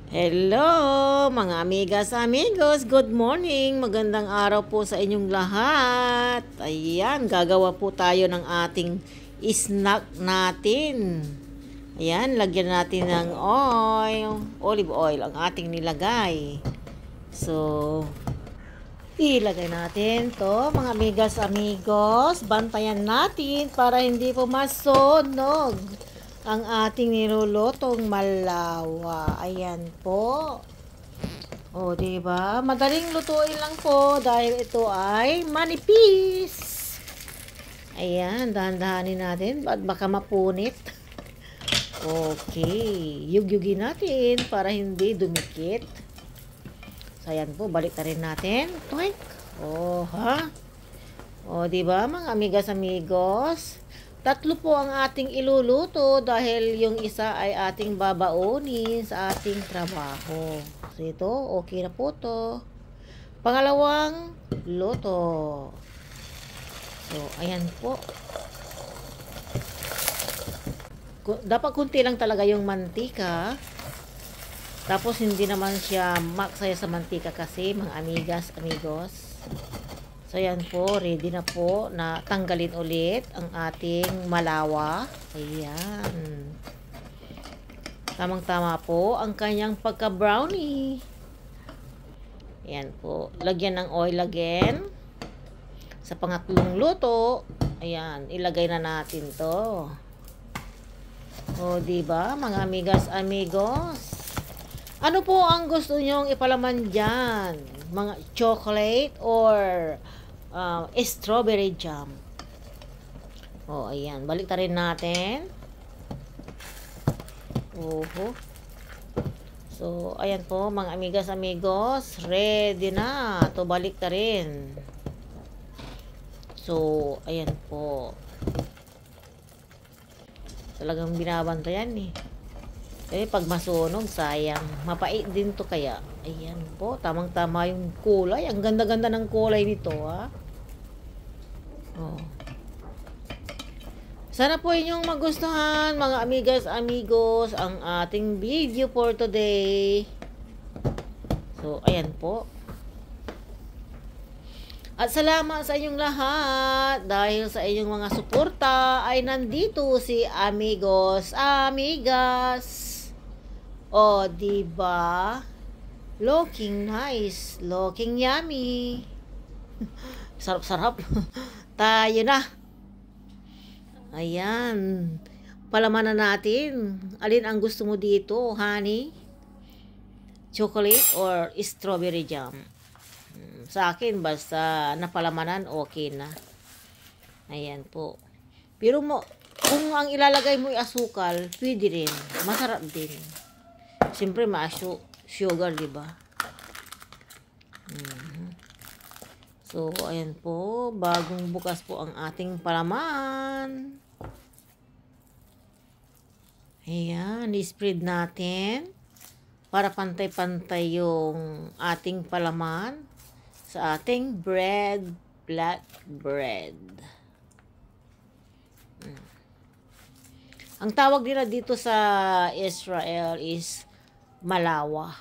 Hello mga amigas, amigos, good morning, magandang araw po sa inyong lahat. Ayan, gagawa po tayo ng ating snack natin. Ayan, lagyan natin ng olive oil ang ating nilagay. So, ilagay natin to mga amigas, amigos. Bantayan natin para hindi po masunog ang ating nilulutong malawa. Ayan po. O, diba? Madaling lutuin lang po dahil ito ay manipis. Ayan, dahan-dahanin natin at baka mapunit. Okay. Yugyugin natin para hindi dumikit. So, ayan po. Balik na rin natin. Twink. O, ha? O, diba mga amigas, amigos? Tatlo po ang ating iluluto dahil yung isa ay ating babaonin sa ating trabaho. So ito, okay na po to. Pangalawang luto. So, ayan po. Dapat kunti lang talaga yung mantika. Tapos hindi naman siya maksaya sa mantika kasi mga amigas, amigos. So, ayan po, ready na po na tanggalin ulit ang ating malawa. Ayan. Tamang-tama po ang kanyang pagka-brownie. Ayan po. Lagyan ng oil again. Sa pangatlong luto, ayan, ilagay na natin to. O, diba, mga amigas, amigos? Ano po ang gusto nyong ipalaman dyan? Mga chocolate or strawberry jam. O, ayan. Balik rin natin. Oho. So, ayan po, mga amigas, amigos. Ready na. To balik rin. So, ayan po. Talagang binabantayan eh. Eh, pag masunog, sayang. Mapait din to kaya. Ayan po, tamang-tama yung kulay. Ang ganda-ganda ng kulay nito, ha. Oh. Sana po inyong magustuhan, mga amigas, amigos, ang ating video for today. So, ayan po. At salamat sa inyong lahat. Dahil sa inyong mga suporta, ay nandito si amigos, amigas. O, diba? Looking nice. Looking yummy. Sarap-sarap. Tayo na. Ayan. Palamanan natin. Alin ang gusto mo dito, honey? Chocolate or strawberry jam? Sa akin, basta napalamanan, okay na. Ayan po. Pero kung ang ilalagay mo ay asukal, pwede rin. Masarap din. Siyempre, sugar, diba? So, ayan po. Bagong bukas po ang ating palaman. Ayan. I-spread natin. Para pantay-pantay yung ating palaman sa ating bread. Black bread. Ang tawag nila dito sa Israel is malawa.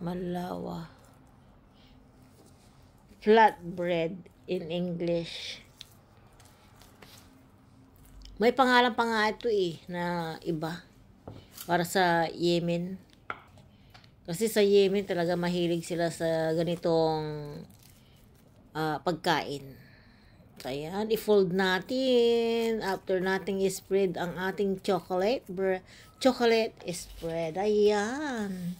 Malawa. Flatbread in English. May pangalan pa nga ito na iba. Para sa Yemen. Kasi sa Yemen talaga mahilig sila sa ganitong pagkain. Ayan, i-fold natin. After nating i-spread ang ating chocolate spread. Ayan.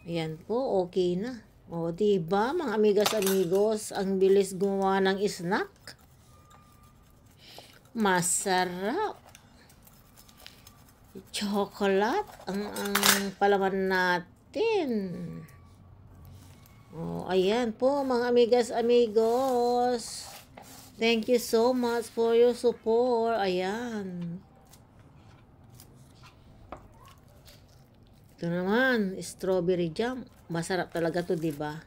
Ayan po, okay na. O, diba, mga amigas, amigos, ang bilis gumawa ng snack. Masarap. Chocolate ang palaman natin. Oh, ayan po mga amigas, amigos. Thank you so much for your support. Ayan. Ito naman, strawberry jam. Masarap talaga to, diba?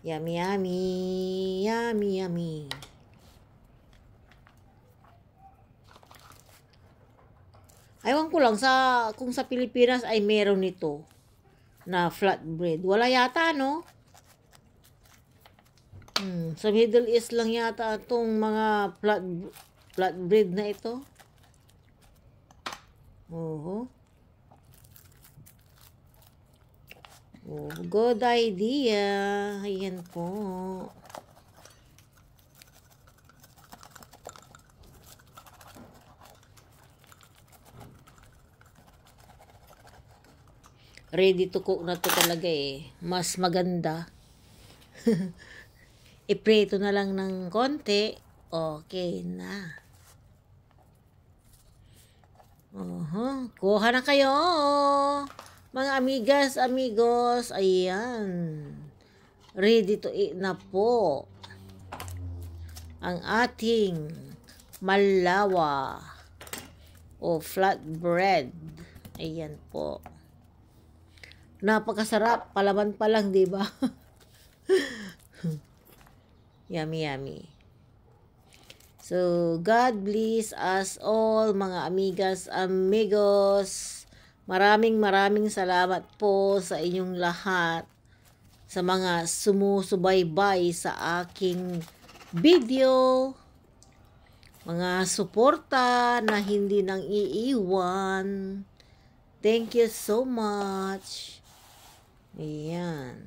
Yummy, yummy. Yummy, yummy. Ewan ko lang kung sa Pilipinas ay meron nito na flatbread. Wala yata, no? Sa Middle East lang yata itong mga flatbread na ito. Oh, good idea. Ayan po. Ready to cook na to talaga eh. Mas maganda. Iprito na lang ng konti. Okay na. Kuha na kayo. Mga amigas, amigos. Ayan. Ready to eat na po. Ang ating malawa o flatbread. Ayan po. Napakasarap. Palaman pa lang, di ba? Yummy, yummy. So, God bless us all, mga amigas, amigos. Maraming salamat po sa inyong lahat. Sa mga sumusubaybay sa aking video. Mga suporta na hindi nang iiwan. Thank you so much. Ayan.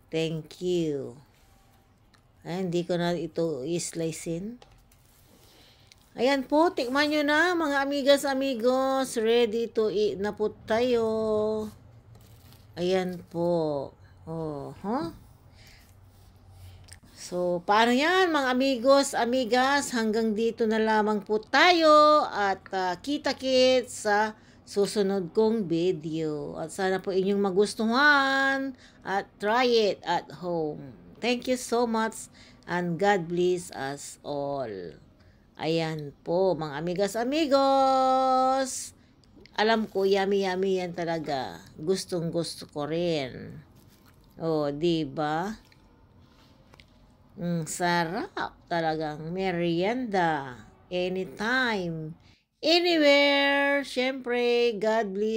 Thank you. Ay, hindi ko na ito i-slicein. Ayan po, tikman nyo na mga amigas, amigos. Ready to eat na po tayo. Ayan po. So, paano yan mga amigos, amigas? Hanggang dito na lamang po tayo. At kita-kits sa susunod kong video. At sana po inyong magustuhan at try it at home. Thank you so much and God bless us all. Ayan po mga amigas, amigos. Alam ko yummy yan talaga. Gustong gusto ko rin. Diba? Sarap talagang merienda. Anytime. Anywhere. Syempre, God bless.